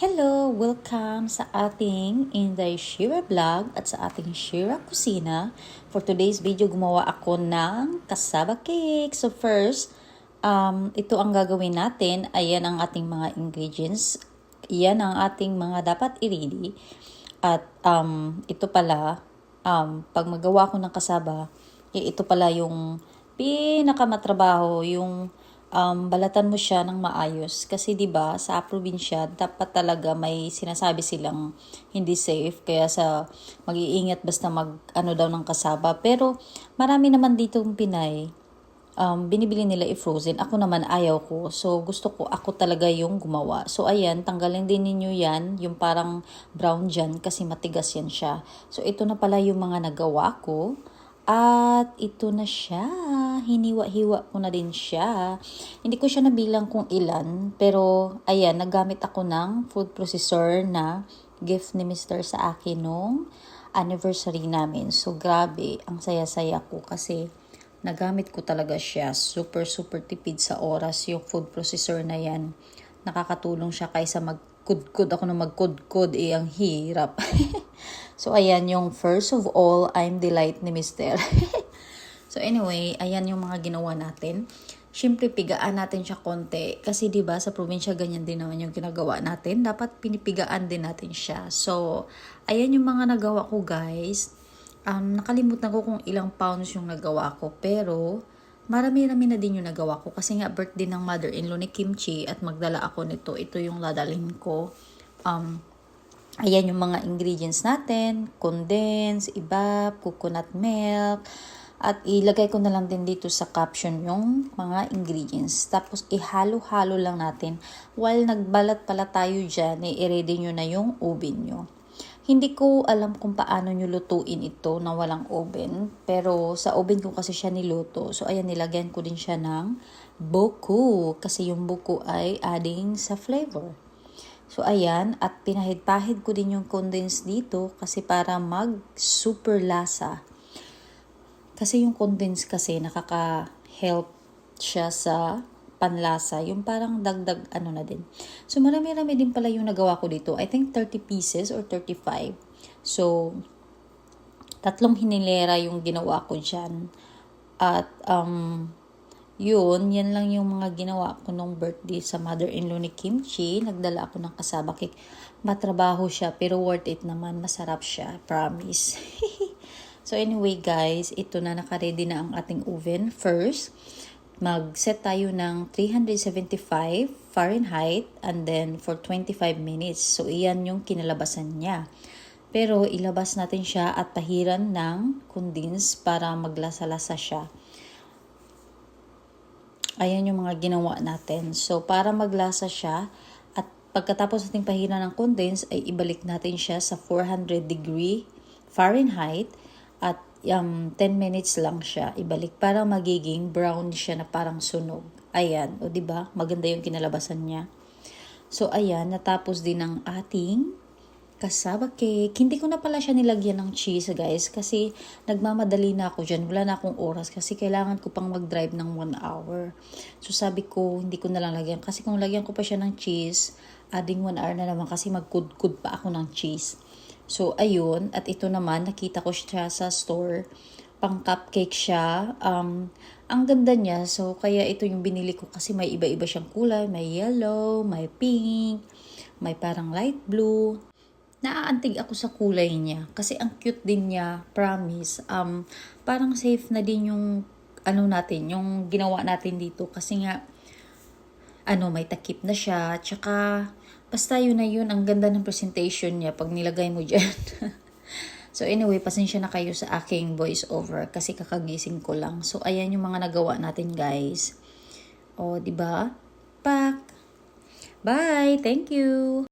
Hello! Welcome sa ating Inday Shira Vlog at sa ating Shira Kusina. For today's video, gumawa ako ng cassava cake. So first, ito ang gagawin natin. Ayan ang ating mga ingredients. Ayan ang ating mga dapat i-ready. At ito pala, pag magawa ko ng cassava, ito pala yung pinakamatrabaho, yung balatan mo siya ng maayos kasi 'di ba sa probinsya dapat talaga may sinasabi silang hindi safe kaya sa mag-iingat basta ano daw ng kasaba, pero marami naman ditong Pinay binibili nila i-frozen. Ako naman ayaw ko, so gusto ko ako talaga yung gumawa. So ayan, tanggalin din ninyo yan yung parang brown dyan kasi matigas yan siya. So ito na pala yung mga nagawa ko. At ito na siya. Hiniwa-hiwa ko na din siya. Hindi ko siya nabilang kung ilan. Pero, ayan, nagamit ako ng food processor na gift ni Mr. sa akin nung anniversary namin. So, grabe. Ang saya-saya ko kasi nagamit ko talaga siya. Super, super tipid sa oras yung food processor na yan. Nakakatulong siya kaysa magkudkod ako na magkudkod. Ang hirap. So, ayan yung first of all, I'm delight ni Mr. So, anyway, ayan yung mga ginawa natin. Siyempre, pigaan natin siya konti. Kasi, di ba sa probinsya, ganyan din naman yung ginagawa natin. Dapat pinipigaan din natin siya. So, ayan yung mga nagawa ko, guys. Nakalimutan ko kung ilang pounds yung nagawa ko. Pero, marami-rami na din yung nagawa ko. Kasi nga, birthday ng mother-in-law ni Kimchi at magdala ako nito. Ito yung dadalhin ko. Ayan yung mga ingredients natin, condensed, ibab, coconut milk, at ilagay ko na lang din dito sa caption yung mga ingredients. Tapos ihalo-halo lang natin. While nagbalat pala tayo dyan, i-ready nyo na yung oven nyo. Hindi ko alam kung paano nyo lutuin ito na walang oven, pero sa oven ko kasi siya niluto. So ayan, nilagyan ko din siya ng buko, kasi yung buko ay adding sa flavor. So, ayan. At pinahid-pahid ko din yung condensed dito kasi para mag-super lasa. Kasi yung condensed kasi nakaka-help siya sa panlasa. Yung parang dagdag ano na din. So, marami-rami din pala yung nagawa ko dito. I think 30 pieces or 35. So, 3 hinilera yung ginawa ko dyan. At, yan lang yung mga ginawa ko nung birthday sa mother-in-law ni Kimchi. Nagdala ako ng cassava cake. Matrabaho siya, pero worth it naman. Masarap siya, promise. So anyway guys, ito na, naka-ready na ang ating oven. First, mag-set tayo ng 375 Fahrenheit and then for 25 minutes. So iyan yung kinalabasan niya. Pero ilabas natin siya at tahiran ng condense para maglasa-lasa siya. Ayan yung mga ginawa natin. So, para maglasa siya, at pagkatapos nating pahiran ng condense, ay ibalik natin siya sa 400 degree Fahrenheit at 10 minutes lang siya ibalik para magiging brown siya na parang sunog. Ayan, o diba? Maganda yung kinalabasan niya. So, ayan, natapos din ang ating cassava cake. Hindi ko na pala siya nilagyan ng cheese, guys, kasi nagmamadali na ako dyan. Wala na akong oras kasi kailangan ko pang mag-drive ng 1 hour. So sabi ko, hindi ko na lang lagyan. Kasi kung lagyan ko pa siya ng cheese, adding 1 hour na naman kasi magkudkud pa ako ng cheese. So ayun, at ito naman, nakita ko siya sa store. Pang cupcake siya. Ang ganda niya. So kaya ito yung binili ko kasi may iba-iba siyang kulay. May yellow, may pink, may parang light blue. Naaantig ako sa kulay niya kasi ang cute din niya, promise. Parang safe na din yung natin, yung ginawa natin dito kasi nga may takip na siya, tsaka basta yun na yun, ang ganda ng presentation niya pag nilagay mo diyan. So anyway, pasensya na kayo sa aking voice over kasi kakagising ko lang. So ayan yung mga nagawa natin, guys. O, di ba? Pak. Bye. Thank you.